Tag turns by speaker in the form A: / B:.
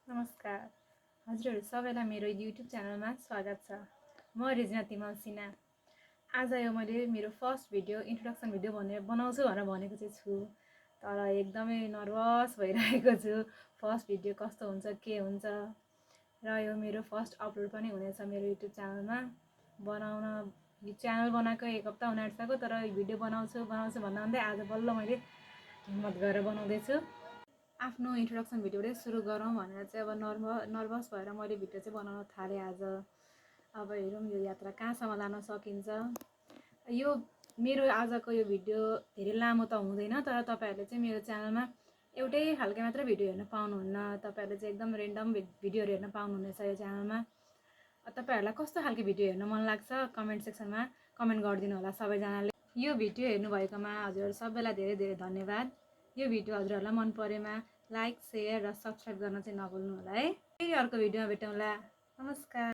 A: नमस्कार हजुरहरू सबैलाई मेरो युट्युब च्यानलमा स्वागत छ। म रिजना तिमल सिन्हा। आज यो मैले मेरो फर्स्ट भिडियो इन्ट्रोडक्सन भिडियो बनाउँछु भनेर भनेको चाहिँ छु, तर एकदमै नर्भस भइरहेको छु। फर्स्ट भिडियो कस्तो हुन्छ के हुन्छ, र यो मेरो फर्स्ट अपलोड पनि हुनेछ मेरो युट्युब च्यानलमा। यो च्यानल बनाएको एक हप्ता हुन आँटिसक्यो, तर भिडियो बनाउँछु भन्दै आज बल्ल मैले हिम्मत गरेर बनाउँदैछु। आफ्नो इन्ट्रोडक्सन भिडियोले सुरु गरौँ भनेर चाहिँ अब नर्भस भएर मैले भिडियो चाहिँ बनाउन थालेँ आज। अब हेरौँ यो यात्रा कहाँसम्म लान सकिन्छ। यो मेरो आजको यो भिडियो धेरै लामो त हुँदैन, तर तपाईँहरूले चाहिँ मेरो च्यानलमा एउटै खालको मात्र भिडियो हेर्न पाउनुहुन्न। तपाईँहरूले चाहिँ एकदम रेन्डम भिडियोहरू हेर्न पाउनुहुनेछ यो च्यानलमा। तपाईँहरूलाई कस्तो खालको भिडियो हेर्न मन लाग्छ कमेन्ट सेक्सनमा कमेन्ट गरिदिनु होला सबैजनाले। यो भिडियो हेर्नुभएकोमा हजुरहरू सबैलाई धेरै धेरै धन्यवाद। यो भिडियो हजुरहरूलाई मन परेमा लाइक, सेयर र सब्सक्राइब गर्न चाहिँ नभुल्नु होला है। फेरि अर्को भिडियोमा भेटौँला। नमस्कार।